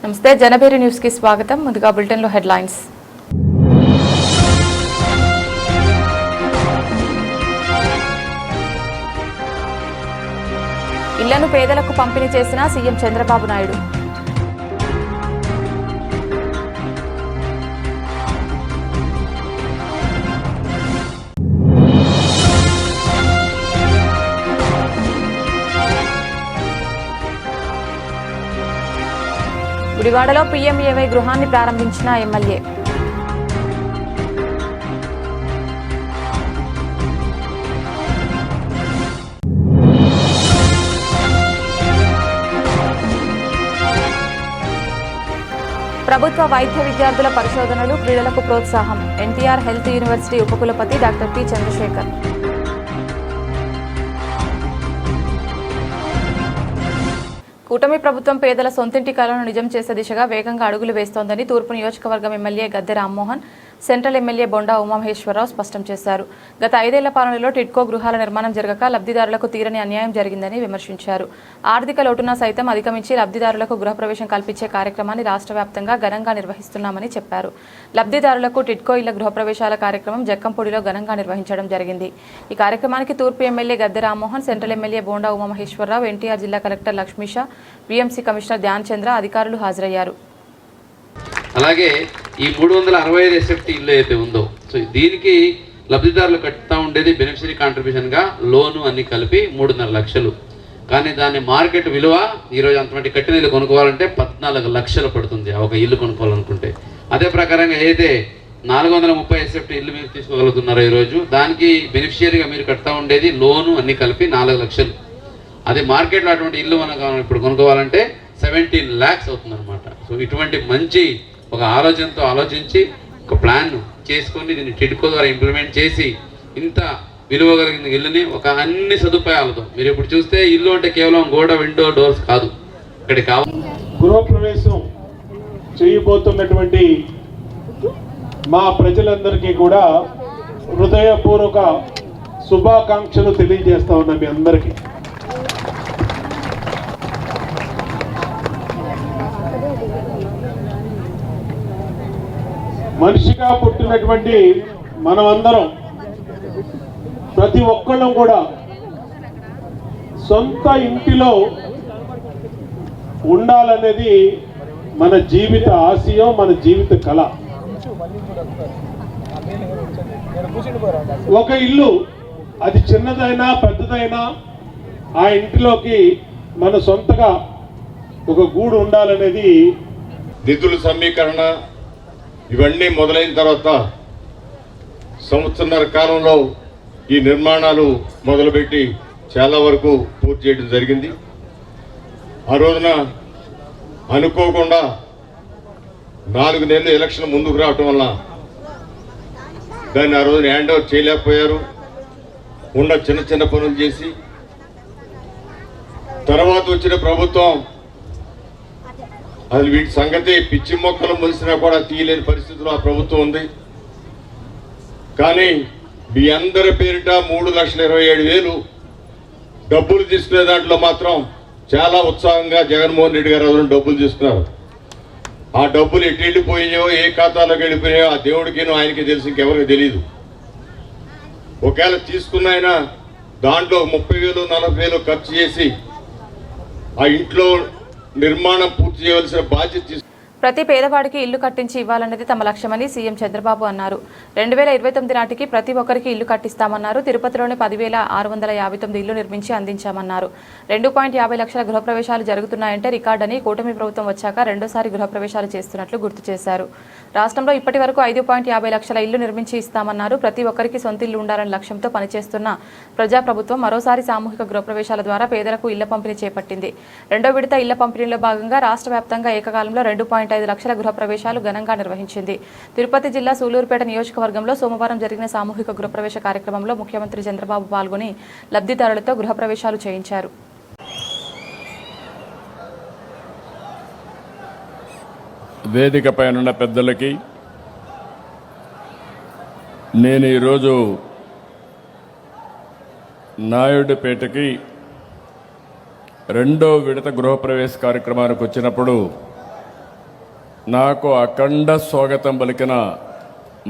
నమస్తే జనభేరి న్యూస్ కి స్వాగతం. ముందుగా బులెటిన్ లో హెడ్లైన్స్. ఇళ్లను పేదలకు పంపిణీ చేసిన సీఎం చంద్రబాబు నాయుడు. గుడివాడలో పీఎంఏవై గృహాన్ని ప్రారంభించిన ఎమ్మెల్యే. ప్రభుత్వ వైద్య విద్యార్థుల పరిశోధనలు క్రీడలకు ప్రోత్సాహం. ఎన్టీఆర్ హెల్త్ యూనివర్సిటీ ఉపకులపతి డాక్టర్ పి చంద్రశేఖర్. కూటమి ప్రభుత్వం పేదల సొంతింటి కలను నిజం చేసే దిశగా వేగంగా అడుగులు వేస్తోందని తూర్పు నియోజకవర్గం MLA Gadde Rammohan, central MLA Bonda Umamaheswararao స్పష్టం చేశారు. గత 5 ఏళ్ల పాలనలో టిడ్కో గృహాల నిర్మాణం జరగక లబ్ధిదారులకు తీరని అన్యాయం జరిగిందని విమర్శించారు. ఆర్థిక లోటున సైతం అధిగమించి లబ్ధిదారులకు గృహప్రవేశం కల్పించే కార్యక్రమాన్ని రాష్ట్ర వ్యాప్తంగా ఘనంగా నిర్వహిస్తున్నామని చెప్పారు. లబ్ధిదారులకు టిడ్కో ఇళ్ల గృహప్రవేశాల కార్యక్రమం జక్కంపూడిలో ఘనంగా నిర్వహించడం జరిగింది. ఈ కార్యక్రమానికి తూర్పు MLA Gadde Rammohan, central MLA Bonda Umamaheswararao, NTR జిల్లా collector Lakshmisha, BMC commissioner Dhyan Chandra అధికారులు హాజరయ్యారు. అలాగే ఈ 365 ఎస్ఎఫ్టీ ఇల్లు అయితే ఉందో, సో దీనికి లబ్ధిదారులు కట్టుతూ ఉండేది బెనిఫిషరీ కాంట్రిబ్యూషన్గా లోను అన్ని కలిపి 3.5 లక్షలు. కానీ దాని మార్కెట్ విలువ ఈరోజు అంతమంది కట్టిన ఇల్లు కొనుక్కోవాలంటే 14 లక్షలు పడుతుంది ఒక ఇల్లు కొనుక్కోవాలనుకుంటే. అదే ప్రకారంగా ఏదైతే 430 ఎస్ఎఫ్టీ ఇల్లు మీరు తీసుకోగలుగుతున్నారో ఈరోజు, దానికి బెనిఫిషియరీగా మీరు కడతా ఉండేది లోను అన్ని కలిపి 4 లక్షలు. అదే మార్కెట్లో అటువంటి ఇల్లు మనం ఇప్పుడు కొనుక్కోవాలంటే 17 lakhs అవుతుందన్నమాట. సో ఇటువంటి మంచి ఒక ఆలోచనతో ఆలోచించి ఒక ప్లాన్ చేసుకొని దీన్ని టిడ్కో ద్వారా ఇంప్లిమెంట్ చేసి ఇంత విలువ కలిగిన ఇల్లుని ఒక అన్ని సదుపాయాలతో, మీరు ఇప్పుడు చూస్తే ఇల్లు అంటే కేవలం గోడ, విండో, డోర్స్ కాదు, ఇక్కడ కావాలి. గృహప్రవేశం చేయబోతున్నటువంటి మా ప్రజలందరికీ కూడా హృదయపూర్వక శుభాకాంక్షలు తెలియజేస్తా ఉన్నా మీ అందరికీ. మనిషిగా పుట్టినటువంటి మనమందరం ప్రతి ఒక్కళ్ళం కూడా సొంత ఇంటిలో ఉండాలనేది మన జీవిత ఆశయం, మన జీవిత కళ. ఒక ఇల్లు అది చిన్నదైనా పెద్దదైనా ఆ ఇంటిలోకి మన సొంతగా ఒక గూడు ఉండాలనేది. నిధుల సమీకరణ ఇవన్నీ మొదలైన తర్వాత సంవత్సరన్నర కాలంలో ఈ నిర్మాణాలు మొదలుపెట్టి చాలా వరకు పూర్తి చేయడం జరిగింది. ఆ రోజున అనుకోకుండా 4 నెలలు ఎలక్షన్ ముందుకు రావటం వల్ల దాన్ని ఆ రోజున హ్యాండ్ ఓవర్ చేయలేకపోయారు. ఉన్న చిన్న చిన్న పనులు చేసి తర్వాత వచ్చిన ప్రభుత్వం అది వీటి సంగతి పిచ్చి మొక్కలు మొలిసినా కూడా తీయలేని పరిస్థితిలో ఆ ప్రభుత్వం ఉంది. కానీ మీ అందరి పేరిట 3,27,000 డబ్బులు తీసుకునే దాంట్లో మాత్రం చాలా ఉత్సాహంగా జగన్మోహన్ రెడ్డి గారు డబ్బులు తీసుకున్నారు. ఆ డబ్బులు ఎటు వెళ్ళిపోయాయో, ఏ ఖాతాలోకి వెళ్ళిపోయాయో ఆ దేవుడికి ఆయనకి తెలిసి ఇంకెవరికి తెలియదు. ఒకవేళ తీసుకున్న ఆయన దాంట్లో 30,000, 40,000 ఖర్చు చేసి ఆ ఇంట్లో నిర్మాణం పూర్తి చేయవలసిన బాధ్యత. ప్రతి పేదవాడికి ఇల్లు కట్టించి ఇవ్వాలన్నది తమ లక్ష్యమని సీఎం చంద్రబాబు అన్నారు. 2029 నాటికి ప్రతి ఒక్కరికి ఇల్లు కట్టిస్తామన్నారు. తిరుపతిలోని 10,659 ఇల్లు నిర్మించి అందించామన్నారు. 2.50 లక్షల గృహప్రవేశాలు జరుగుతున్నాయంటే రికార్డని, కూటమి ప్రభుత్వం వచ్చాక రెండోసారి గృహప్రవేశాలు చేస్తున్నట్లు గుర్తు చేశారు. రాష్ట్రంలో ఇప్పటి వరకు 5.50 లక్షల ఇల్లు నిర్మించి ఇస్తామన్నారు. ప్రతి ఒక్కరికి సొంత ఇల్లు ఉండాలన్న లక్ష్యంతో పనిచేస్తున్న ప్రజాప్రభుత్వం మరోసారి సామూహిక గృహప్రవేశాల ద్వారా పేదలకు ఇళ్ల పంపిణీ చేపట్టింది. రెండో విడత ఇళ్ల పంపిణీలో భాగంగా రాష్ట్ర వ్యాప్తంగా ఏకకాలంలో 2.5 లక్షల గృహప్రవేశాలు ఘనంగా నిర్వహించింది. తిరుపతి జిల్లా సూలూరుపేట నియోజకవర్గంలో సోమవారం జరిగిన సామూహిక గృహప్రవేశ కార్యక్రమంలో ముఖ్యమంత్రి చంద్రబాబు పాల్గొని లబ్ధిదారులతో గృహప్రవేశాలు చేయించారు. వేదికపై ఉన్న పెద్దలకి నేను ఈరోజు నాయుడుపేటకి రెండో విడత గృహప్రవేశ కార్యక్రమానికి వచ్చినప్పుడు నాకు అఖండ స్వాగతం పలికిన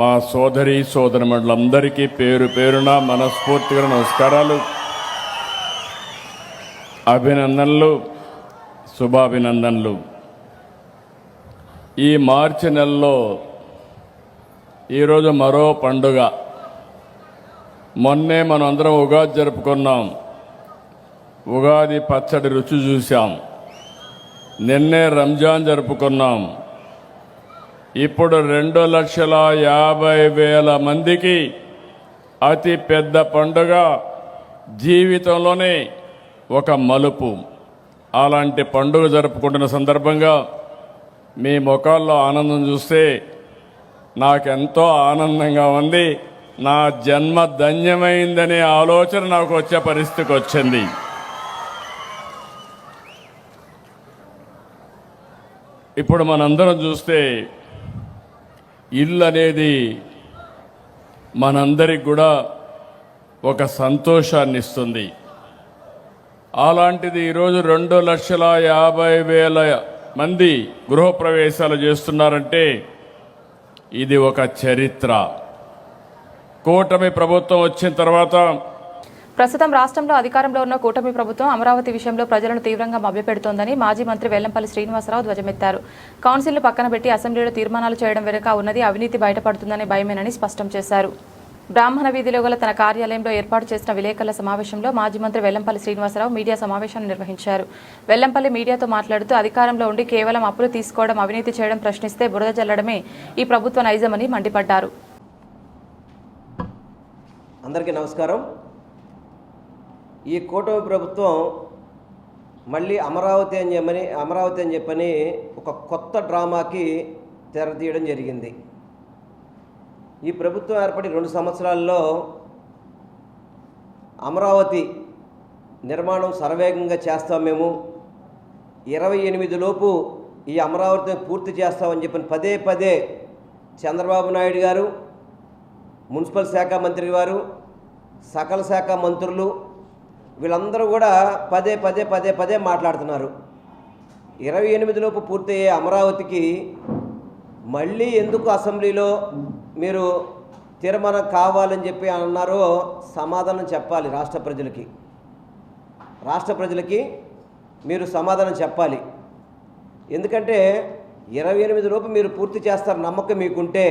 మా సోదరి సోదరిమణులందరికీ పేరు పేరున మనస్ఫూర్తిగా నమస్కారాలు, అభినందనలు, శుభాభినందనలు. ఈ మార్చి నెలలో ఈరోజు మరో పండుగ. మొన్నే మనం అందరం ఉగాది జరుపుకున్నాం. ఉగాది పచ్చడి రుచి చూశాం. నిన్నే రంజాన్ జరుపుకున్నాం. ఇప్పుడు 2,50,000 మందికి అతి పెద్ద పండుగ, జీవితంలోనే ఒక మలుపు. అలాంటి పండుగ జరుపుకుంటున్న సందర్భంగా మీ ముఖాల్లో ఆనందం చూస్తే నాకెంతో ఆనందంగా ఉంది. నా జన్మ ధన్యమైందనే ఆలోచన నాకు వచ్చే పరిస్థితికి వచ్చింది. ఇప్పుడు మనందరం చూస్తే ఇల్లు అనేది మనందరికి కూడా ఒక సంతోషాన్ని ఇస్తుంది. అలాంటిది ఈరోజు 2,50,000 మంది గృహప్రవేశాలు చేస్తున్నారంటే ఇది ఒక చరిత్ర. కూటమి ప్రభుత్వం వచ్చిన తర్వాత ప్రస్తుతం రాష్ట్రంలో అధికారంలో ఉన్న కూటమి ప్రభుత్వం అమరావతి విషయంలో ప్రజలను తీవ్రంగా మభ్యపెడుతోందని మాజీ మంత్రి వెల్లంపల్లి శ్రీనివాసరావు ధ్వజమెత్తారు. కౌన్సిల్ను పక్కన పెట్టి అసెంబ్లీలో తీర్మానాలు చేయడం వెనుక ఉన్నది అవినీతి బయటపడుతుందనే భయమేనని స్పష్టం చేశారు. బ్రాహ్మణ వీధిలో గల తన కార్యాలయంలో ఏర్పాటు చేసిన విలేకరుల సమావేశంలో మాజీ మంత్రి వెల్లంపల్లి శ్రీనివాసరావు మీడియా సమావేశాన్ని నిర్వహించారు. వెల్లంపల్లి మీడియాతో మాట్లాడుతూ అధికారంలో ఉండి కేవలం అప్పులు తీసుకోవడం, అవినీతి చేయడం, ప్రశ్నిస్తే బురద జల్లడమే ఈ ప్రభుత్వ నైజమని మండిపడ్డారు. అందరికీ నమస్కారం. ఈ కూటమి ప్రభుత్వం మళ్ళీ అమరావతి అని చెప్పని ఒక కొత్త డ్రామాకి తెరతీయడం జరిగింది. ఈ ప్రభుత్వం ఏర్పడి 2 సంవత్సరాల్లో అమరావతి నిర్మాణం శరవేగంగా చేస్తాం, మేము 28 లోపు ఈ అమరావతిని పూర్తి చేస్తామని చెప్పని పదే పదే చంద్రబాబు నాయుడు గారు, మున్సిపల్ శాఖ మంత్రి గారు, సకల శాఖ మంత్రులు వీళ్ళందరూ కూడా పదే పదే మాట్లాడుతున్నారు. 28 లోపు పూర్తయ్యే అమరావతికి మళ్ళీ ఎందుకు అసెంబ్లీలో మీరు తీర్మానం కావాలని చెప్పి అన్నారో సమాధానం చెప్పాలి. రాష్ట్ర ప్రజలకి మీరు సమాధానం చెప్పాలి. ఎందుకంటే 28 లోపు మీరు పూర్తి చేస్తారు నమ్మకం మీకుంటే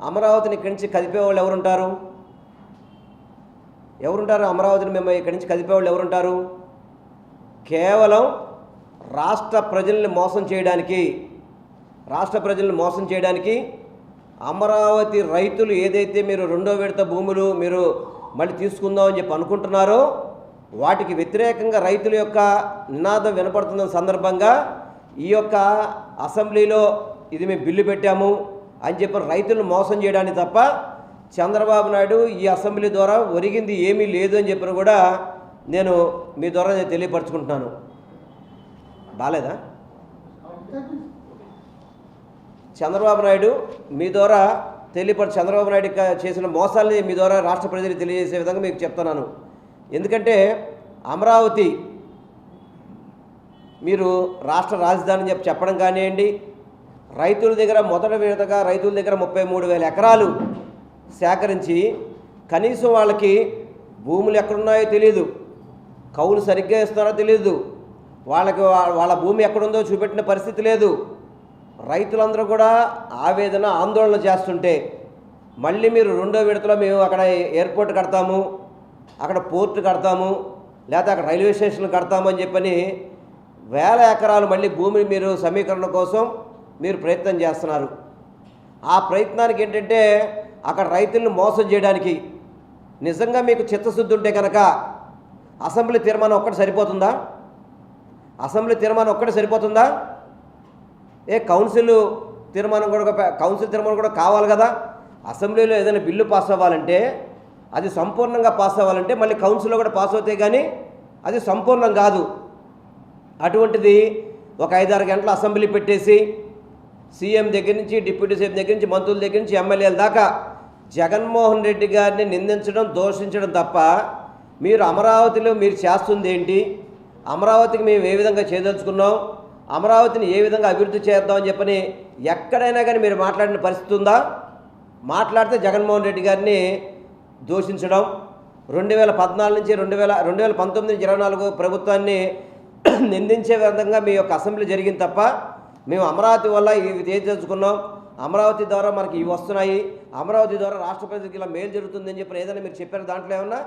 అమరావతిని ఇక్కడి నుంచి కదిపేవాళ్ళు ఎవరుంటారు? అమరావతిని మేము ఇక్కడి నుంచి కదిపేవాళ్ళు ఎవరుంటారు? కేవలం రాష్ట్ర ప్రజల్ని మోసం చేయడానికి అమరావతి రైతులు ఏదైతే మీరు 2వ విడత భూములు మీరు మళ్ళీ తీసుకుందామని చెప్పి అనుకుంటున్నారో వాటికి వ్యతిరేకంగా రైతుల యొక్క నినాదం వినపడుతున్న సందర్భంగా ఈ యొక్క అసెంబ్లీలో ఇది మేము బిల్లు పెట్టాము అని చెప్పి రైతులను మోసం చేయడానికి తప్ప చంద్రబాబు నాయుడు ఈ అసెంబ్లీ ద్వారా ఒరిగింది ఏమీ లేదు అని చెప్పిన కూడా నేను మీ ద్వారా తెలియపరచుకుంటున్నాను. బాలేదా? చంద్రబాబు నాయుడు మీ ద్వారా చంద్రబాబు నాయుడు చేసిన మోసాలని మీ ద్వారా రాష్ట్ర ప్రజలకు తెలియజేసే విధంగా మీకు చెప్తున్నాను. ఎందుకంటే అమరావతి మీరు రాష్ట్ర రాజధాని చెప్పడం కానివ్వండి, రైతుల దగ్గర మొదటి విడతగా రైతుల దగ్గర 33,000 ఎకరాలు సేకరించి కనీసం వాళ్ళకి భూములు ఎక్కడున్నాయో తెలియదు, కౌలు సరిగ్గా ఇస్తున్నారో తెలియదు, వాళ్ళ భూమి ఎక్కడుందో చూపెట్టిన పరిస్థితి లేదు. రైతులందరూ కూడా ఆందోళన చేస్తుంటే మళ్ళీ మీరు 2వ విడతలో మేము అక్కడ ఎయిర్పోర్ట్ కడతాము, అక్కడ పోర్టు కడతాము, లేదా అక్కడ రైల్వే స్టేషన్లు కడతాము అని చెప్పని 1000 ఎకరాలు మళ్ళీ భూమిని మీరు సమీకరణ కోసం మీరు ప్రయత్నం చేస్తున్నారు. ఆ ప్రయత్నానికి ఏంటంటే అక్కడ రైతులను మోసం చేయడానికి. నిజంగా మీకు చిత్తశుద్ధి ఉంటే కనుక అసెంబ్లీ తీర్మానం ఒక్కటి సరిపోతుందా? కౌన్సిల్ తీర్మానం కూడా కావాలి కదా. అసెంబ్లీలో ఏదైనా బిల్లు పాస్ అవ్వాలంటే అది సంపూర్ణంగా పాస్ అవ్వాలంటే మళ్ళీ కౌన్సిల్లో కూడా పాస్ అవుతాయి, కానీ అది సంపూర్ణం కాదు. అటువంటిది ఒక 5-6 గంటల అసెంబ్లీ పెట్టేసి సీఎం దగ్గర నుంచి, డిప్యూటీ సీఎం దగ్గర నుంచి, మంత్రుల దగ్గర నుంచి, ఎమ్మెల్యేల దాకా జగన్మోహన్ రెడ్డి గారిని నిందించడం, దూషించడం తప్ప మీరు అమరావతిలో మీరు చేస్తుంది ఏంటి, అమరావతికి మేము ఏ విధంగా చేయదలుచుకున్నాం, అమరావతిని ఏ విధంగా అభివృద్ధి చేద్దామని చెప్పని ఎక్కడైనా కానీ మీరు మాట్లాడిన పరిస్థితి ఉందా? మాట్లాడితే జగన్మోహన్ రెడ్డి గారిని దూషించడం, 2014 నుంచి 2019 నుంచి 24 ప్రభుత్వాన్ని నిందించే విధంగా మీ యొక్క అసెంబ్లీ జరిగింది తప్ప మేము అమరావతి వల్ల ఇది ఏది తెలుసుకున్నాం, అమరావతి ద్వారా మనకి ఇవి వస్తున్నాయి, అమరావతి ద్వారా రాష్ట్ర ప్రజలకు ఇలా మేలు జరుగుతుందని చెప్పి ఏదైనా మీరు చెప్పారు దాంట్లో ఏమన్నా?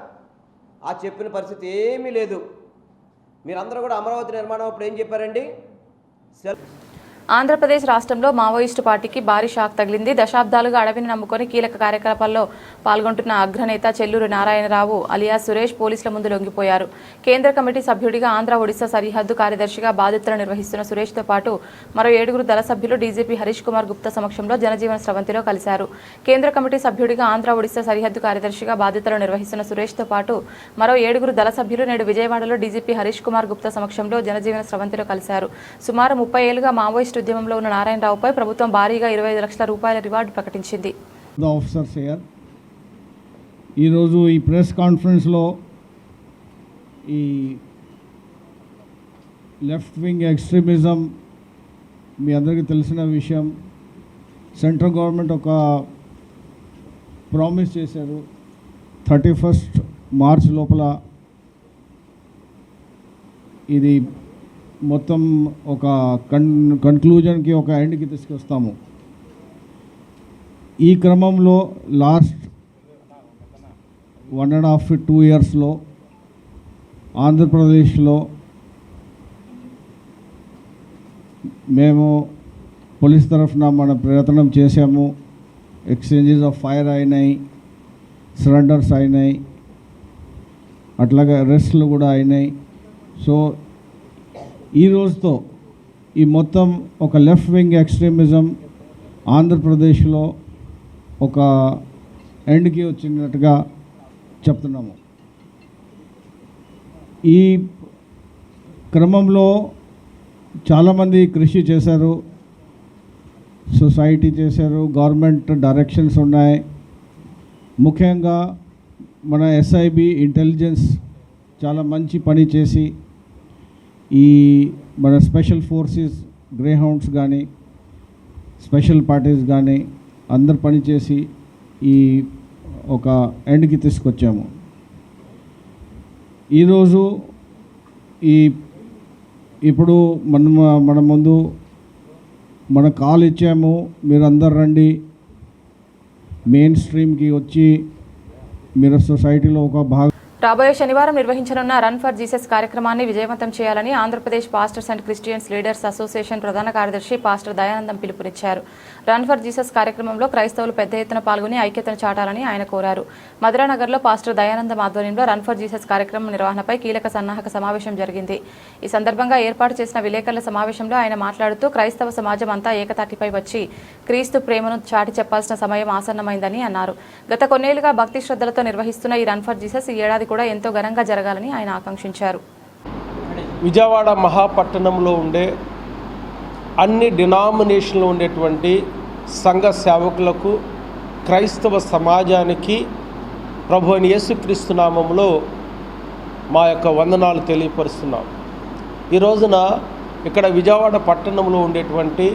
ఆ చెప్పిన పరిస్థితి ఏమీ లేదు. మీరందరూ కూడా అమరావతి నిర్మాణం అప్పుడు ఏం చెప్పారండి? ఆంధ్రప్రదేశ్ రాష్ట్రంలో మావోయిస్టు పార్టీకి భారీ షాక్ తగిలింది. దశాబ్దాలుగా అడవిని నమ్ముకొని కీలక కార్యకలాపాల్లో పాల్గొంటున్న అగ్రనేత చెల్లూరు నారాయణరావు అలియా సురేష్ పోలీసుల ముందు లొంగిపోయారు. కేంద్ర కమిటీ సభ్యుడిగా ఆంధ్ర ఒడిశా సరిహద్దు కార్యదర్శిగా బాధ్యతలు నిర్వహిస్తున్న సురేష్తో పాటు మరో 7 దళ సభ్యులు డీజీపీ హరీష్ కుమార్ గుప్తా సమక్షంలో జనజీవన స్రవంతిలో కలిశారు. కేంద్ర కమిటీ సభ్యుడిగా ఆంధ్ర ఒడిశా సరిహద్దు కార్యదర్శిగా బాధ్యతలు నిర్వహిస్తున్న సురేష్తో పాటు మరో 7 దళ సభ్యులు నేడు విజయవాడలో డీజీపీ హరీష్ కుమార్ గుప్తా సమక్షంలో జనజీవన స్రవంతిలో కలిశారు. సుమారు 30 ఏళ్లుగా మావోయిస్టు ఉద్యమంలో ఉన్న నారాయణరావుపై ప్రభుత్వం భారీగా 25 లక్షల రూపాయల రివార్డు ప్రకటించింది. ఈరోజు ఈ ప్రెస్ కాన్ఫరెన్స్లో ఈ లెఫ్ట్ వింగ్ ఎక్స్ట్రీమిజం మీ అందరికీ తెలిసిన విషయం. సెంట్రల్ గవర్నమెంట్ ఒక ప్రామిస్ చేశారు, 31 మార్చ్ లోపల ఇది మొత్తం ఒక కన్క్లూజన్కి ఒక ఎండ్కి తీసుకొస్తాము. ఈ క్రమంలో లాస్ట్ 1.5-2 ఇయర్స్లో ఆంధ్రప్రదేశ్లో మేము పోలీస్ తరఫున మన ప్రయత్నం చేశాము. ఎక్స్చేంజెస్ ఆఫ్ ఫైర్ అయినాయి, సరెండర్స్ అయినాయి, అట్లాగే అరెస్టులు కూడా అయినాయి. సో ఈ రోజుతో ఈ మొత్తం ఒక లెఫ్ట్ వింగ్ ఎక్స్ట్రీమిజం ఆంధ్రప్రదేశ్లో ఒక ఎండ్కి వచ్చినట్టుగా చెప్తున్నాము. ఈ క్రమంలో చాలామంది కృషి చేశారు, సొసైటీ చేశారు, గవర్నమెంట్ డైరెక్షన్స్ ఉన్నాయి. ముఖ్యంగా మన ఎస్ఐబి ఇంటెలిజెన్స్ చాలా మంచి పని చేసి ఈ మన స్పెషల్ ఫోర్సెస్ గ్రేహౌండ్స్ కానీ స్పెషల్ పార్టీస్ కానీ అందరు పనిచేసి ఈ ఒక ఎండ్కి తీసుకొచ్చాము. ఈరోజు ఇప్పుడు మన ముందు మన కాల్ ఇచ్చాము, మీరు అందరు రండి, మెయిన్ స్ట్రీమ్కి వచ్చి మీరు సొసైటీలో ఒక భాగం. రాబోయే శనివారం నిర్వహించనున్న రన్ ఫర్ జీసస్ కార్యక్రమాన్ని విజయవంతం చేయాలని Andhra Pradesh pastors and Christians leaders association ప్రధాన కార్యదర్శి పాస్టర్ దయానందం పిలుపునిచ్చారు. రన్ ఫర్ జీసస్ కార్యక్రమంలో క్రైస్తవులు పెద్ద ఎత్తున పాల్గొని ఐక్యతను చాటాలని ఆయన కోరారు. మధురానగర్లో పాస్టర్ దయానందం ఆధ్వర్యంలో రన్ ఫర్ జీసస్ కార్యక్రమం నిర్వహణపై కీలక సన్నాహక సమావేశం జరిగింది. ఈ సందర్భంగా ఏర్పాటు చేసిన విలేకరుల సమావేశంలో ఆయన మాట్లాడుతూ క్రైస్తవ సమాజం అంతా ఏకతాటిపై వచ్చి క్రీస్తు ప్రేమను చాటి చెప్పాల్సిన సమయం ఆసన్నమైందని అన్నారు. గత కొన్నేళ్లుగా భక్తి శ్రద్ధలతో నిర్వహిస్తున్న ఈ రన్ ఫర్ జీసస్ ఈ ఏడాది కూడా ఎంతో ఘనంగా జరగాలని ఆయన ఆకాంక్షించారు. విజయవాడ మహాపట్టణంలో ఉండే అన్ని డినామినేషన్లో ఉండేటువంటి సంఘ సేవకులకు, క్రైస్తవ సమాజానికి ప్రభు అయిన యేసుక్రీస్తు నామములో మా యొక్క వందనాలు తెలియపరుస్తున్నాం. ఈ రోజున ఇక్కడ విజయవాడ పట్టణంలో ఉండేటువంటి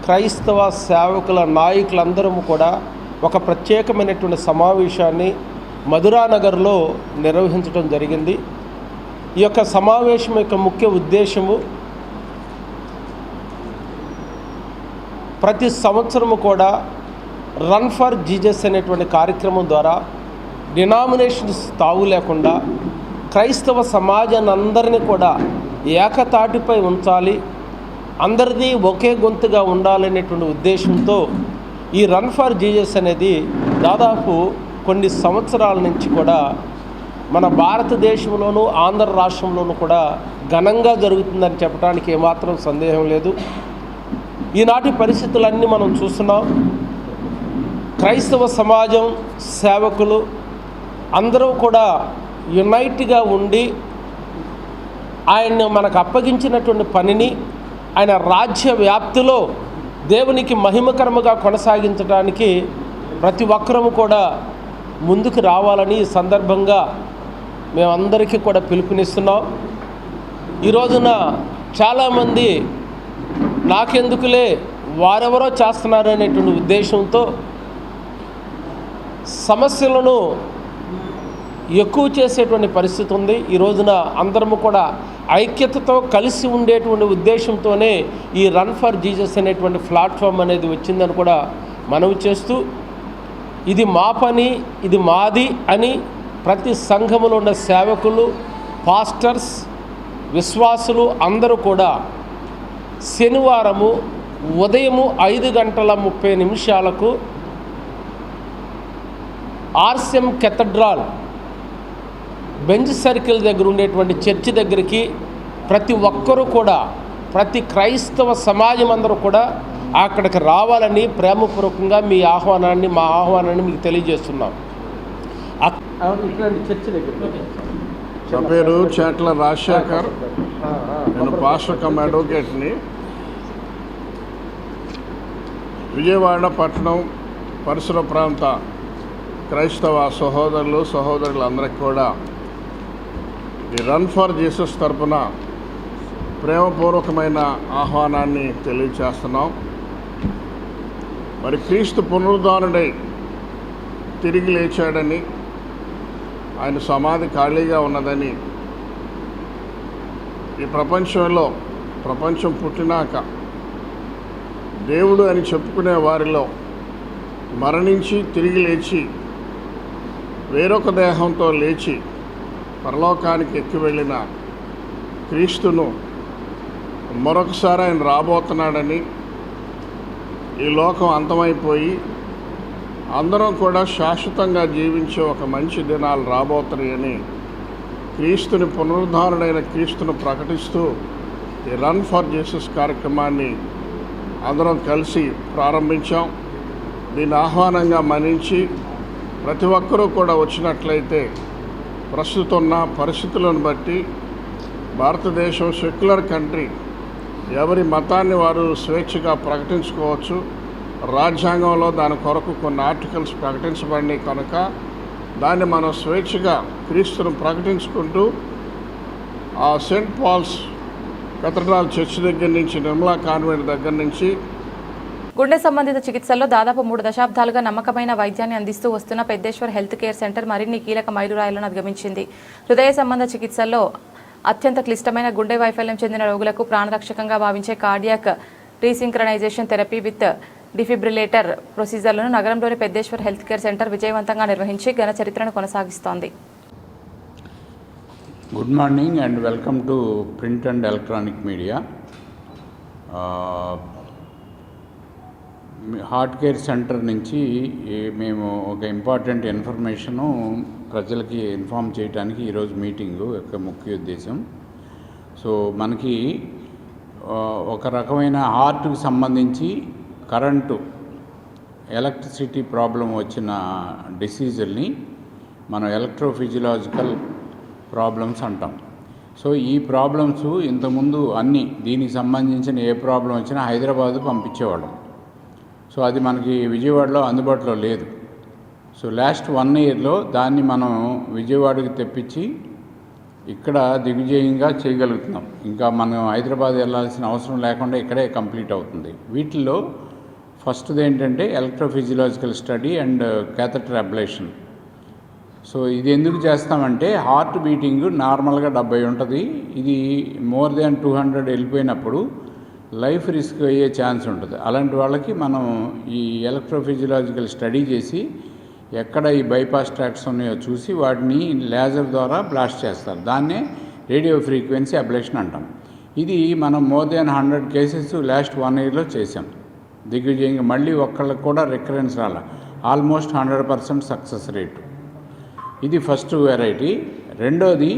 క్రైస్తవ సేవకుల నాయకులందరము కూడా ఒక ప్రత్యేకమైనటువంటి సమావేశాన్ని మధురానగర్లో నిర్వహించడం జరిగింది. ఈ యొక్క సమావేశం యొక్క ముఖ్య ఉద్దేశము ప్రతి సంవత్సరము కూడా రన్ ఫర్ జీసస్ అనేటువంటి కార్యక్రమం ద్వారా డినామినేషన్స్ తావు లేకుండా క్రైస్తవ సమాజాన్ని అందరినీ కూడా ఏకతాటిపై ఉంచాలి, అందరిది ఒకే గొంతుగా ఉండాలనేటువంటి ఉద్దేశంతో ఈ రన్ ఫర్ జీసస్ అనేది దాదాపు కొన్ని సంవత్సరాల నుంచి కూడా మన భారతదేశంలోనూ ఆంధ్ర రాష్ట్రంలోనూ కూడా ఘనంగా జరుగుతుందని చెప్పడానికి ఏమాత్రం సందేహం లేదు. ఈనాటి పరిస్థితులన్నీ మనం చూస్తున్నాం. క్రైస్తవ సమాజం, సేవకులు అందరూ కూడా యునైట్గా ఉండి ఆయన మనకు అప్పగించినటువంటి పనిని ఆయన రాజ్య వ్యాప్తిలో దేవునికి మహిమకరముగా కొనసాగించడానికి ప్రతి ఒక్కరము కూడా ముందుకు రావాలని ఈ సందర్భంగా మేమందరికీ కూడా పిలుపునిస్తున్నాం. ఈ రోజున చాలామంది నాకెందుకులే వారెవరో చేస్తున్నారు అనేటువంటి ఉద్దేశంతో సమస్యలను ఎక్కువ చేసేటువంటి పరిస్థితి ఉంది. ఈ రోజున అందరము కూడా ఐక్యతతో కలిసి ఉండేటువంటి ఉద్దేశంతోనే ఈ రన్ ఫర్ జీసస్ అనేటువంటి ప్లాట్ఫామ్ అనేది వచ్చిందని కూడా మనవి చేస్తూ, ఇది మా పని, ఇది మాది అని ప్రతి సంఘములో ఉన్న సేవకులు, పాస్టర్స్, విశ్వాసులు అందరూ కూడా శనివారము ఉదయము 5:30 ఆర్సిఎం కెథడ్రాల్ బెంచ్ సర్కిల్ దగ్గర ఉండేటువంటి చర్చి దగ్గరికి ప్రతి ఒక్కరూ కూడా, ప్రతి క్రైస్తవ సమాజం అందరూ కూడా అక్కడికి రావాలని ప్రేమపూర్వకంగా మా ఆహ్వానాన్ని మీకు తెలియజేస్తున్నాం. చర్చి దగ్గర నా పేరు చేట్ల రాజశేఖర్, నేను పాస్టర్ కమ్ అడ్వకేట్ని. విజయవాడ పట్టణం పరిసర ప్రాంత క్రైస్తవ సహోదరులందరికీ కూడా ఈ రన్ ఫర్ జీసస్ తరపున ప్రేమపూర్వకమైన ఆహ్వానాన్ని తెలియచేస్తున్నాం. మరి క్రీస్తు పునరుద్ధానుడై తిరిగి లేచాడని, ఆయన సమాధి ఖాళీగా ఉన్నదని, ఈ ప్రపంచం పుట్టినాక దేవుడు అని చెప్పుకునే వారిలో మరణించి తిరిగి లేచి వేరొక దేహంతో లేచి పరలోకానికి ఎక్కి వెళ్ళిన క్రీస్తును మరొకసారి ఆయన రాబోతున్నాడని, ఈ లోకం అంతమైపోయి అందరం కూడా శాశ్వతంగా జీవించే ఒక మంచి దినాలు రాబోతున్నాయని క్రీస్తుని పునరుద్ధారుడైన క్రీస్తును ప్రకటిస్తూ ఈ రన్ ఫర్ జీసస్ కార్యక్రమాన్ని అందరం కలిసి ప్రారంభించాం. దీన్ని ఆహ్వానంగా మన్నించి ప్రతి ఒక్కరూ కూడా వచ్చినట్లయితే ప్రస్తుతం ఉన్న పరిస్థితులను బట్టి భారతదేశం సెక్యులర్ కంట్రీ, ఎవరి మతాన్ని వారు స్వేచ్ఛగా ప్రకటించుకోవచ్చు. రాజ్యాంగంలో దాని కొరకు కొన్ని ఆర్టికల్స్ ప్రకటించబడినాయి కనుక దాన్ని మనం స్వేచ్ఛగా క్రీస్తును ప్రకటించుకుంటూ ఆ సెయింట్ పాల్స్ కెథడ్రాల్ చర్చ్ దగ్గర నుంచి, నిర్మలా కాన్వెంట్ దగ్గర నుంచి గుండె సంబంధిత చికిత్సల్లో దాదాపు 3 దశాబ్దాలుగా నమ్మకమైన వైద్యాన్ని అందిస్తూ వస్తున్న పెద్దేశ్వర్ హెల్త్ కేర్ సెంటర్ మరిన్ని కీలక మైలురాయిలను అధిగమించింది. హృదయ సంబంధ చికిత్సల్లో అత్యంత క్లిష్టమైన గుండె వైఫల్యం చెందిన రోగులకు ప్రాణరక్షకంగా భావించే cardiac resynchronisation therapy with defibrillator ప్రొసీజర్లను నగరంలోని పెద్దేశ్వర్ హెల్త్ కేర్ సెంటర్ విజయవంతంగా నిర్వహించి ఘన చరిత్రను కొనసాగిస్తోంది. Good morning and welcome to print and electronic media. Heart care centre నుంచి మేము ఒక ఇంపార్టెంట్ ఇన్ఫర్మేషను ప్రజలకి ఇన్ఫామ్ చేయడానికి ఈరోజు మీటింగు యొక్క ముఖ్య ఉద్దేశం. సో మనకి ఒక రకమైన హార్ట్కి సంబంధించి కరెంటు ఎలక్ట్రిసిటీ ప్రాబ్లం వచ్చిన డిసీజుల్ని మనం ఎలక్ట్రోఫిజియలాజికల్ ప్రాబ్లమ్స్ అంటాం. సో ఈ ప్రాబ్లమ్స్ ఇంతకుముందు అన్నీ దీనికి సంబంధించిన ఏ ప్రాబ్లం వచ్చినా హైదరాబాదు పంపించేవాళ్ళం. సో అది మనకి విజయవాడలో అందుబాటులో లేదు. సో లాస్ట్ 1 ఇయర్లో దాన్ని మనం విజయవాడకి తెప్పించి ఇక్కడ దిగ్విజయంగా చేయగలుగుతున్నాం. ఇంకా మనం హైదరాబాద్ వెళ్ళాల్సిన అవసరం లేకుండా ఇక్కడే కంప్లీట్ అవుతుంది. వీటిల్లో ఫస్ట్ది ఏంటంటే electrophysiological study and catheter ablation. So ఇది ఎందుకు చేస్తామంటే హార్ట్ బీటింగ్ నార్మల్గా 70 ఉంటుంది. ఇది మోర్ దాన్ 200 వెళ్ళిపోయినప్పుడు లైఫ్ రిస్క్ అయ్యే ఛాన్స్ ఉంటుంది. అలాంటి వాళ్ళకి మనం ఈ ఎలక్ట్రోఫిజియలాజికల్ స్టడీ చేసి ఎక్కడ ఈ బైపాస్ ట్రాక్ట్స్ ఉన్నాయో చూసి వాటిని లేజర్ ద్వారా బ్లాస్ట్ చేస్తారు. దాన్నే రేడియో ఫ్రీక్వెన్సీ అబ్లేషన్ అంటాం. ఇది మనం మోర్ దాన్ 100 కేసెస్ లాస్ట్ 1 ఇయర్లో చేసాం దిగ్విజయంగా. మళ్ళీ ఒక్కళ్ళకి కూడా రికరెన్స్ రాల, ఆల్మోస్ట్ 100% సక్సెస్ రేటు. ఇది ఫస్ట్ వెరైటీ. రెండోది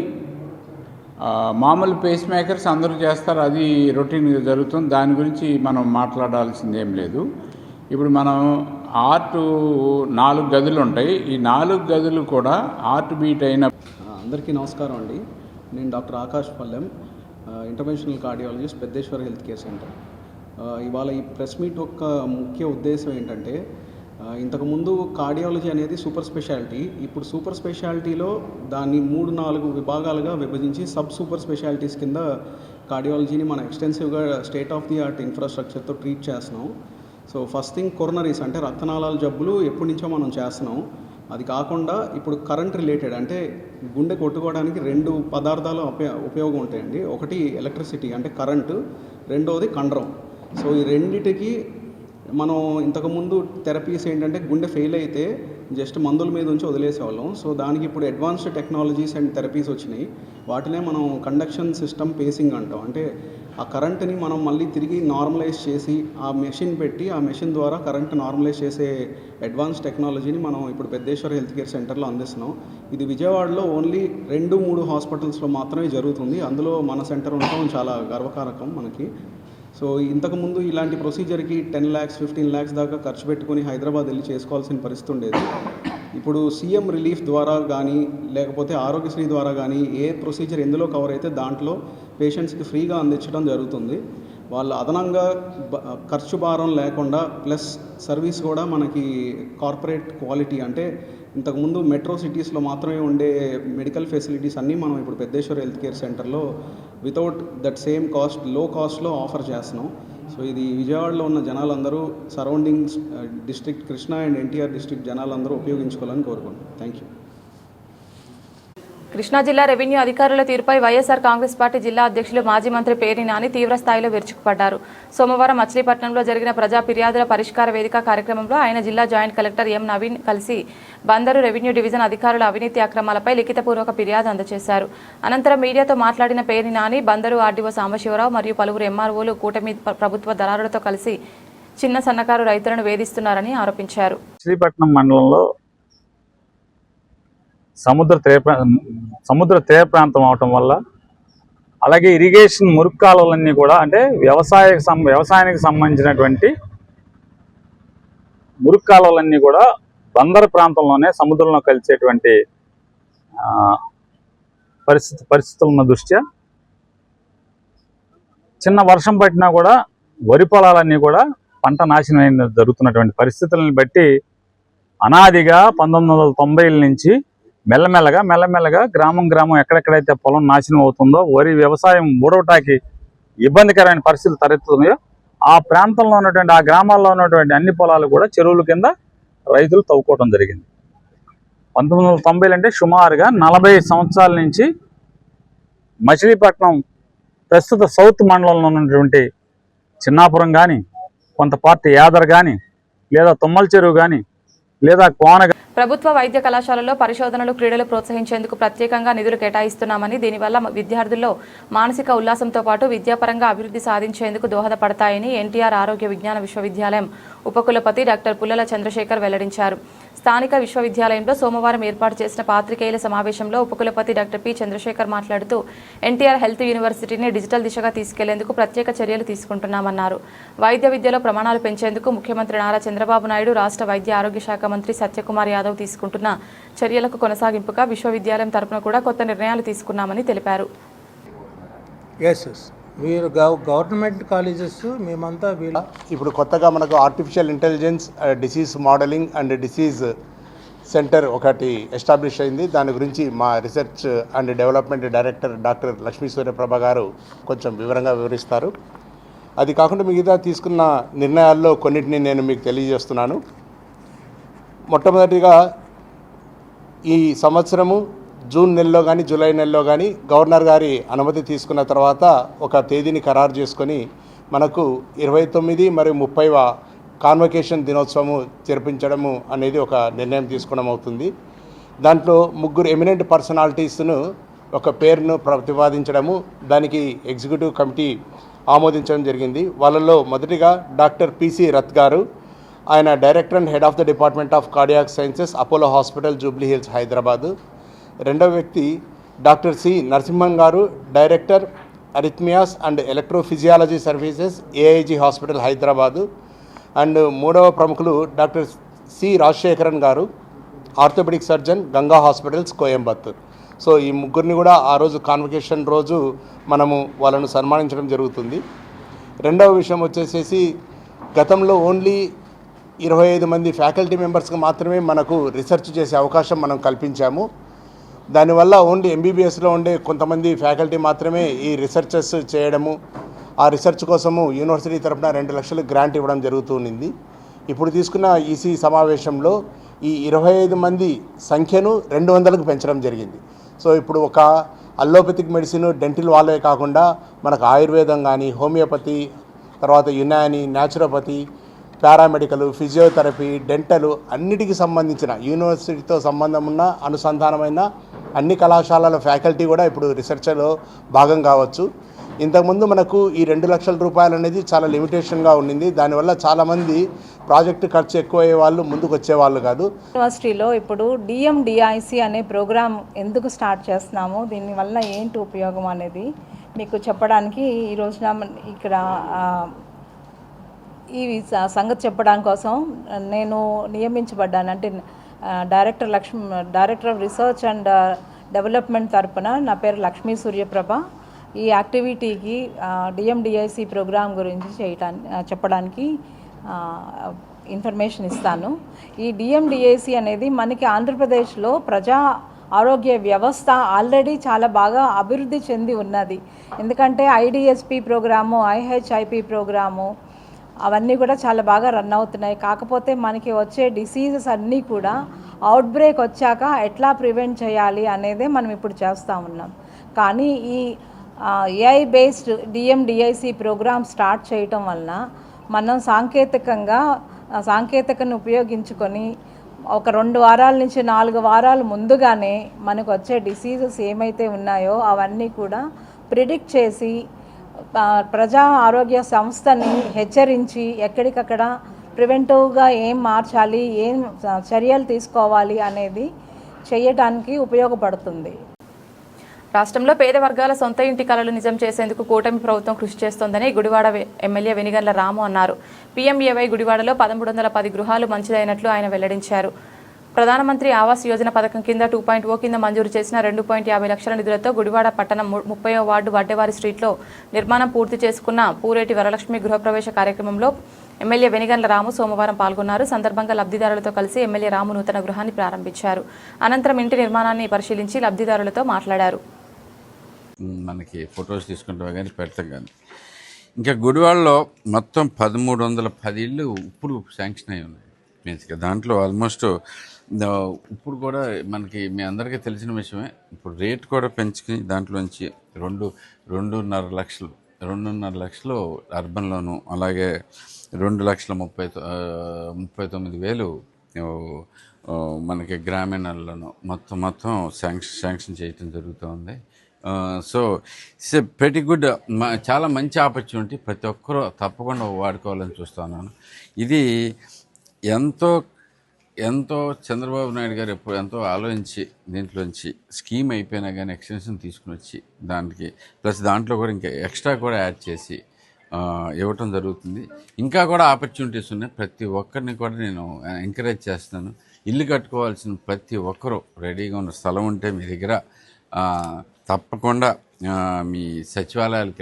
మామూలు పేస్ మేకర్స్ అందరూ చేస్తారు, అది రొటీన్గా జరుగుతుంది, దాని గురించి మనం మాట్లాడాల్సింది ఏం లేదు. ఇప్పుడు మనం హార్ట్ 4 గదులు ఉంటాయి. ఈ 4 గదులు కూడా హార్ట్ బీట్ అయిన. అందరికీ నమస్కారం అండి. నేను doctor Akash Pallem, interventional cardiologist, Peddeshwar health care centre. ఇవాళ ఈ ప్రెస్ మీట్ యొక్క ముఖ్య ఉద్దేశం ఏంటంటే, ఇంతకుముందు కార్డియాలజీ అనేది సూపర్ స్పెషాలిటీ. ఇప్పుడు సూపర్ స్పెషాలిటీలో దాన్ని 3-4 విభాగాలుగా విభజించి సబ్ సూపర్ స్పెషాలిటీస్ కింద కార్డియాలజీని మనం ఎక్స్టెన్సివ్గా స్టేట్ ఆఫ్ ది ఆర్ట్ ఇన్ఫ్రాస్ట్రక్చర్తో ట్రీట్ చేస్తున్నాం. సో ఫస్ట్ థింగ్ కొరోనరీస్ అంటే రక్తనాళాల జబ్బులు ఎప్పటి నుంచో మనం చేస్తున్నాం. అది కాకుండా ఇప్పుడు కరెంట్ రిలేటెడ్ అంటే గుండె కొట్టుకోవడానికి 2 పదార్థాలు ఉపయోగం ఉంటాయండి. ఒకటి ఎలక్ట్రిసిటీ అంటే కరెంటు, రెండవది కండరం. సో ఈ రెండిటికి మనం ఇంతకుముందు థెరపీస్ ఏంటంటే గుండె ఫెయిల్ అయితే జస్ట్ మందుల మీద ఉంచి వదిలేసేవాళ్ళం. సో దానికి ఇప్పుడు అడ్వాన్స్డ్ టెక్నాలజీస్ అండ్ థెరపీస్ వచ్చినాయి. వాటినే మనం కండక్షన్ సిస్టమ్ పేసింగ్ అంటాం. అంటే ఆ కరెంట్ని మనం మళ్ళీ తిరిగి నార్మలైజ్ చేసి ఆ మెషిన్ పెట్టి ఆ మెషిన్ ద్వారా కరెంట్ నార్మలైజ్ చేసే అడ్వాన్స్ టెక్నాలజీని మనం ఇప్పుడు పెద్దేశ్వర హెల్త్ కేర్ సెంటర్లో అందిస్తున్నాం. ఇది విజయవాడలో ఓన్లీ 2-3 హాస్పిటల్స్లో మాత్రమే జరుగుతుంది. అందులో మన సెంటర్ ఉండటం చాలా గర్వకారకం మనకి. సో ఇంతకుముందు ఇలాంటి ప్రొసీజర్కి 10 lakhs 15 lakhs దాకా ఖర్చు పెట్టుకుని హైదరాబాద్ వెళ్ళి చేసుకోవాల్సిన పరిస్థితి ఉండేది. ఇప్పుడు సీఎం రిలీఫ్ ద్వారా కానీ లేకపోతే ఆరోగ్యశ్రీ ద్వారా కానీ ఏ ప్రొసీజర్ ఎందులో కవర్ అయితే దాంట్లో పేషెంట్స్కి ఫ్రీగా అందించడం జరుగుతుంది. వాళ్ళు అదనంగా ఖర్చు భారం లేకుండా ప్లస్ సర్వీస్ కూడా మనకి కార్పొరేట్ క్వాలిటీ అంటే ఇంతకుముందు మెట్రో సిటీస్లో మాత్రమే ఉండే మెడికల్ ఫెసిలిటీస్ అన్నీ మనం ఇప్పుడు పెద్దేశ్వర హెల్త్ కేర్ సెంటర్లో వితౌట్ దట్ సేమ్ కాస్ట్ లో కాస్ట్లో ఆఫర్ చేస్తున్నాం. సో ఇది విజయవాడలో ఉన్న జనాలందరూ surroundings district Krishna and NTR district జనాలందరూ ఉపయోగించుకోవాలని కోరుకుంటున్నాం. Thank you. కృష్ణా జిల్లా రెవెన్యూ అధికారుల తీరుపై వైఎస్ఆర్ కాంగ్రెస్ పార్టీ జిల్లా అధ్యక్షులు మాజీ మంత్రి పేర్ని నాని తీవ్ర స్థాయిలో విరుచుకుపడ్డారు. సోమవారం మచిలీపట్నంలో జరిగిన ప్రజా ఫిర్యాదుల పరిష్కార వేదిక కార్యక్రమంలో ఆయన జిల్లా జాయింట్ కలెక్టర్ ఎం నవీన్ కలిసి బందరు రెవెన్యూ డివిజన్ అధికారుల అవినీతి అక్రమాలపై లిఖితపూర్వక ఫిర్యాదు అందజేశారు. అనంతరం మీడియాతో మాట్లాడిన పేర్ని నాని బందరు ఆర్డీఓ సాంబశివరావు మరియు పలువురు ఎంఆర్ఓలు కూటమి ప్రభుత్వ దళారులతో కలిసి చిన్న సన్నకారు రైతులను వేధిస్తున్నారని ఆరోపించారు. మచిలీపట్నం మండలంలో సముద్ర తీర ప్రాంతం అవటం వల్ల అలాగే ఇరిగేషన్ మురుగు కాలువలన్నీ కూడా అంటే వ్యవసాయానికి సంబంధించినటువంటి మురుగు కాలువలన్నీ కూడా బందరు ప్రాంతంలోనే సముద్రంలో కలిసేటువంటి పరిస్థితులు ఉన్న దృష్ట్యా చిన్న వర్షం పట్టినా కూడా వరి పొలాలన్నీ కూడా పంట నాశనం జరుగుతున్నటువంటి పరిస్థితులను బట్టి అనాదిగా 1990ల నుంచి మెల్లమెల్లగా గ్రామం ఎక్కడెక్కడైతే పొలం నాశనం అవుతుందో వరి వ్యవసాయం ఊడవటానికి ఇబ్బందికరమైన పరిస్థితులు తలెత్తున్నాయో ఆ ప్రాంతంలో ఉన్నటువంటి ఆ గ్రామాల్లో ఉన్నటువంటి అన్ని పొలాలు కూడా చెరువుల కింద రైతులు తవ్వుకోవడం జరిగింది. 1990 అంటే సుమారుగా 40 సంవత్సరాల నుంచి మచిలీపట్నం ప్రస్తుత సౌత్ మండలంలో ఉన్నటువంటి చిన్నాపురం కానీ కొంత పార్టీ యాదర్ కానీ లేదా తుమ్మల చెరువు కానీ లేదా కోన. ప్రభుత్వ వైద్య కళాశాలలో పరిశోధనలు క్రీడలు ప్రోత్సహించేందుకు ప్రత్యేకంగా నిధులు కేటాయిస్తున్నామని దీనివల్ల విద్యార్థుల్లో మానసిక ఉల్లాసంతో పాటు విద్యాపరంగా అభివృద్ధి సాధించేందుకు దోహదపడతాయని ఎన్టీఆర్ ఆరోగ్య విజ్ఞాన విశ్వవిద్యాలయం ఉపకులపతి డాక్టర్ పుల్లల చంద్రశేఖర్ వెల్లడించారు. స్థానిక విశ్వవిద్యాలయంలో సోమవారం ఏర్పాటు చేసిన పాత్రికేయుల సమావేశంలో ఉపకులపతి డాక్టర్ పి చంద్రశేఖర్ మాట్లాడుతూ ఎన్టీఆర్ హెల్త్ యూనివర్సిటీని డిజిటల్ దిశగా తీసుకెళ్లేందుకు ప్రత్యేక చర్యలు తీసుకుంటున్నామన్నారు. వైద్య విద్యలో ప్రమాణాలు పెంచేందుకు ముఖ్యమంత్రి నారా చంద్రబాబు నాయుడు, రాష్ట్ర వైద్య ఆరోగ్య శాఖ మంత్రి సత్యకుమార్ యాదవ్ తీసుకుంటున్న చర్యలకు కొనసాగింపుగా విశ్వవిద్యాలయం తరపున కూడా కొత్త నిర్ణయాలు తీసుకున్నామని తెలిపారు. మీరు గవర్నమెంట్ కాలేజెస్ మేమంతా ఇప్పుడు కొత్తగా మనకు artificial intelligence disease modelling and disease centre ఒకటి ఎస్టాబ్లిష్ అయింది. దాని గురించి మా research and development director doctor Lakshmi Suryaprabha గారు కొంచెం వివరంగా వివరిస్తారు. అది కాకుండా మిగతా తీసుకున్న నిర్ణయాల్లో కొన్నిటిని నేను మీకు తెలియజేస్తున్నాను. మొట్టమొదటిగా ఈ సంవత్సరము జూన్ నెలలో కానీ జూలై నెలలో కానీ గవర్నర్ గారి అనుమతి తీసుకున్న తర్వాత ఒక తేదీని ఖరారు చేసుకొని మనకు 29 మరియు 30వ కాన్వకేషన్ దినోత్సవము జరిపించడము అనేది ఒక నిర్ణయం తీసుకోవడం అవుతుంది. దాంట్లో 3 ఎమినెంట్ పర్సనాలిటీస్ను ఒక పేరును ప్రతిపాదించడము, దానికి ఎగ్జిక్యూటివ్ కమిటీ ఆమోదించడం జరిగింది. వాళ్ళలో మొదటిగా డాక్టర్ పిసి రత్ గారు, ఆయన director and head of the department of cardiac sciences, Apollo hospital, Jubilee Hills, Hyderabad. రెండవ వ్యక్తి డాక్టర్ సి నరసింహన్ గారు, director arrhythmias and electrophysiology services, AIG hospital, Hyderabad. And మూడవ ప్రముఖులు డాక్టర్ సి రాజశేఖరన్ గారు, orthopaedic surgeon, Ganga hospitals, Coimbatore. So ఈ ముగ్గురిని కూడా ఆ రోజు కాన్వకేషన్ రోజు మనము వాళ్ళను సన్మానించడం జరుగుతుంది. రెండవ విషయం వచ్చేసేసి గతంలో ఓన్లీ 25 మంది ఫ్యాకల్టీ మెంబర్స్కి మాత్రమే మనకు రీసెర్చ్ చేసే అవకాశం మనం కల్పించాము. దానివల్ల ఓన్లీ ఎంబీబీఎస్లో ఉండే కొంతమంది ఫ్యాకల్టీ మాత్రమే ఈ రీసెర్చెస్ చేయడము, ఆ రీసెర్చ్ కోసము యూనివర్సిటీ తరఫున 2 లక్షలు గ్రాంట్ ఇవ్వడం జరుగుతూ ఉన్నింది. ఇప్పుడు తీసుకున్న ఈసీ సమావేశంలో ఈ 25 మంది సంఖ్యను 200కు పెంచడం జరిగింది. సో ఇప్పుడు ఒక అల్లోపతిక్ మెడిసిన్, డెంటల్ వాళ్ళే కాకుండా మనకు ఆయుర్వేదం కానీ, హోమియోపతి, తర్వాత Unani, naturopathy, paramedical, physiotherapy, dental అన్నిటికీ సంబంధించిన యూనివర్సిటీతో సంబంధం ఉన్న అనుసంధానమైన అన్ని కళాశాలల ఫ్యాకల్టీ కూడా ఇప్పుడు రీసెర్చ్లో భాగం కావచ్చు. ఇంతకుముందు మనకు ఈ 2 లక్షల రూపాయలు అనేది చాలా లిమిటేషన్గా ఉండింది. దానివల్ల చాలామంది ప్రాజెక్టు ఖర్చు ఎక్కువయ్యే వాళ్ళు ముందుకు వచ్చేవాళ్ళు కాదు. యూనివర్సిటీలో ఇప్పుడు డిఎండిఐసి అనే ప్రోగ్రామ్ ఎందుకు స్టార్ట్ చేస్తున్నాము, దీనివల్ల ఏంటి ఉపయోగం అనేది మీకు చెప్పడానికి ఈ రోజున ఇక్కడ ఈ సంగతి చెప్పడానికి కోసం నేను నియమించబడ్డాను. అంటే director of research and development తరపున నా పేరు లక్ష్మీ సూర్యప్రభ. ఈ యాక్టివిటీకి డిఎండిఐసి ప్రోగ్రామ్ గురించి చెప్పడానికి ఇన్ఫర్మేషన్ ఇస్తాను. ఈ డిఎండిఐసి అనేది మనకి ఆంధ్రప్రదేశ్లో ప్రజా ఆరోగ్య వ్యవస్థ ఆల్రెడీ చాలా బాగా అభివృద్ధి చెంది ఉన్నది. ఎందుకంటే ఐడిఎస్పి ప్రోగ్రాము, ఐహెచ్ఐపి ప్రోగ్రాము అవన్నీ కూడా చాలా బాగా రన్ అవుతున్నాయి. కాకపోతే మనకి వచ్చే డిసీజెస్ అన్నీ కూడా అవుట్ బ్రేక్ వచ్చాక ఎట్లా ప్రివెంట్ చేయాలి అనేదే మనం ఇప్పుడు చేస్తూ ఉన్నాం. కానీ ఈ ఏఐ బేస్డ్ డిఎండిఐసి ప్రోగ్రామ్ స్టార్ట్ చేయటం వలన మనం సాంకేతికను ఉపయోగించుకొని ఒక 2 వారాల నుంచి 4 వారాలు ముందుగానే మనకు వచ్చే డిసీజెస్ ఏమైతే ఉన్నాయో అవన్నీ కూడా ప్రిడిక్ట్ చేసి ప్రజా ఆరోగ్య సంస్థని హెచ్చరించి ఎక్కడికక్కడ ప్రివెంటివ్గా ఏం మార్చాలి, ఏం చర్యలు తీసుకోవాలి అనేది చేయడానికి ఉపయోగపడుతుంది. రాష్ట్రంలో పేద వర్గాల సొంత ఇంటి కలలు నిజం చేసేందుకు కూటమి ప్రభుత్వం కృషి చేస్తోందని గుడివాడ ఎమ్మెల్యే వెనిగండ్ల రాము అన్నారు. పీఎంఏవై గుడివాడలో 1310 గృహాలు మంచిదైనట్లు ఆయన వెల్లడించారు. ప్రధానమంత్రి ఆవాస్ యోజన పథకం కింద 2.0 కింద మంజూరు చేసిన 2.50 లక్షల నిధులతో గుడివాడ పట్టణం 30వ వార్డు వడ్డేవారి స్ట్రీట్లో నిర్మాణం పూర్తి చేసుకున్న పూరేటి వరలక్ష్మి గృహప్రవేశ కార్యక్రమంలో ఎమ్మెల్యే వెనిగండ్ల రాము సోమవారం పాల్గొన్నారు. సందర్భంగా లబ్ధిదారులతో కలిసి ఎమ్మెల్యే రాము నూతన గృహాన్ని ప్రారంభించారు. అనంతరం ఇంటి నిర్మాణాన్ని పరిశీలించి లబ్ధిదారులతో మాట్లాడారు. మనకి ఫొటోస్ తీసుకుంటాం కానీ పెడతాం కానీ ఇంకా గుడివాడలో మొత్తం 1310 ఇళ్ళు ఇప్పుడు శాంక్షన్ అయి ఉన్నాయి. మీన్స్గా దాంట్లో ఆల్మోస్ట్ ఇప్పుడు కూడా మనకి మీ అందరికీ తెలిసిన విషయమే. ఇప్పుడు రేట్ కూడా పెంచుకుని దాంట్లోంచి 2.5 లక్షలు అర్బన్లోను, అలాగే 2,39,000 మనకి గ్రామీణాల్లోనూ మొత్తం శాంక్షన్ చేయటం జరుగుతుంది. So it's a very good, చాలా మంచి ఆపర్చునిటీ. ప్రతి ఒక్కరూ తప్పకుండా వాడుకోవాలని చూస్తున్నాను. ఇది ఎంతో చంద్రబాబు నాయుడు గారు ఎప్పుడు ఎంతో ఆలోచించి దీంట్లోంచి స్కీమ్ అయిపోయినా కానీ ఎక్స్టెన్షన్ తీసుకుని వచ్చి దానికి ప్లస్ దాంట్లో కూడా ఇంకా ఎక్స్ట్రా కూడా యాడ్ చేసి ఇవ్వటం జరుగుతుంది. ఇంకా కూడా ఆపర్చునిటీస్ ఉన్నాయి. ప్రతి ఒక్కరిని కూడా నేను ఎంకరేజ్ చేస్తున్నాను. ఇల్లు కట్టుకోవాల్సిన ప్రతి ఒక్కరూ రెడీగా ఉన్న స్థలం ఉంటే మీ దగ్గర తప్పకుండా మీ సచివాలయాలకు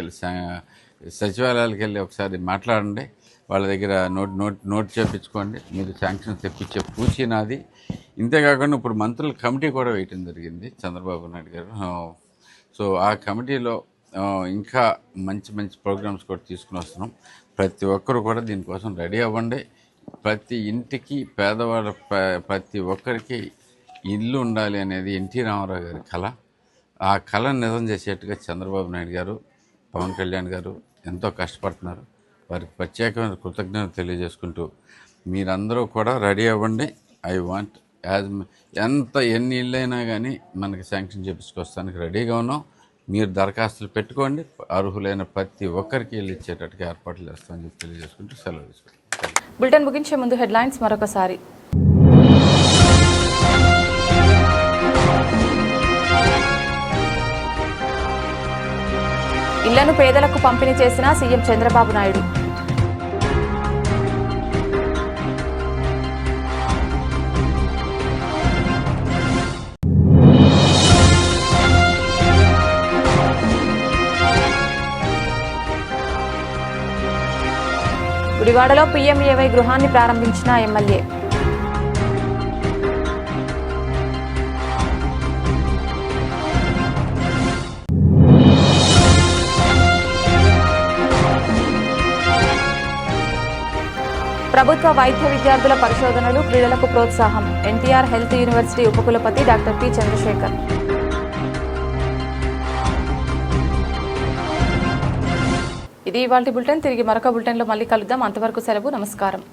వెళ్ళి ఒకసారి మాట్లాడండి. వాళ్ళ దగ్గర నోట్ చేయించుకోండి. మీరు శాంక్షన్ తెప్పించే పూచి నాది. ఇంతేకాకుండా ఇప్పుడు మంత్రుల కమిటీ కూడా వేయటం జరిగింది చంద్రబాబు నాయుడు గారు. సో ఆ కమిటీలో ఇంకా మంచి ప్రోగ్రామ్స్ కూడా తీసుకుని వస్తున్నాం. ప్రతి ఒక్కరు కూడా దీనికోసం రెడీ అవ్వండి. ప్రతి ఇంటికి పేదవాళ్ళ ప్రతి ఒక్కరికి ఇల్లు ఉండాలి అనేది ఎన్టీ రామారావు గారి కళ. ఆ కళను నిజం చేసేట్టుగా చంద్రబాబు నాయుడు గారు, పవన్ కళ్యాణ్ గారు ఎంతో కష్టపడుతున్నారు. వారికి ప్రత్యేకమైన కృతజ్ఞతలు తెలియజేసుకుంటూ మీరందరూ కూడా రెడీ అవ్వండి. ఐ వాంట్ ఎన్ని ఇళ్ళైనా కానీ మనకి శాంక్షన్ చేపించుకొస్తానికి రెడీగా ఉన్నాం. మీరు దరఖాస్తులు పెట్టుకోండి. అర్హులైన ప్రతి ఒక్కరికి ఇల్లు ఇచ్చేటట్టుగా ఏర్పాట్లు చేస్తామని చెప్పి తెలియజేసుకుంటూ సెలవు తీసుకుంటాం. బులెటిన్ ముగించే ముందు హెడ్లైన్స్ మరొకసారి. ఇళ్లను పేదలకు పంపిణీ చేసిన సీఎం చంద్రబాబు నాయుడు. గుడివాడలో పీఎంఏవై గృహాన్ని ప్రారంభించిన ఎమ్మెల్యే. ప్రభుత్వ వైద్య విద్యార్థుల పరిశోధనలు క్రీడలకు ప్రోత్సాహం. ఎన్టీఆర్ హెల్త్ యూనివర్సిటీ ఉపకులపతి డాక్టర్ పి చంద్రశేఖర్. ఇది ఇవాల్టి బులెటిన్. తిరిగి మరొక బులెటిన్లో మళ్ళీ కలుద్దాం. అంతవరకు సెలవు. నమస్కారం.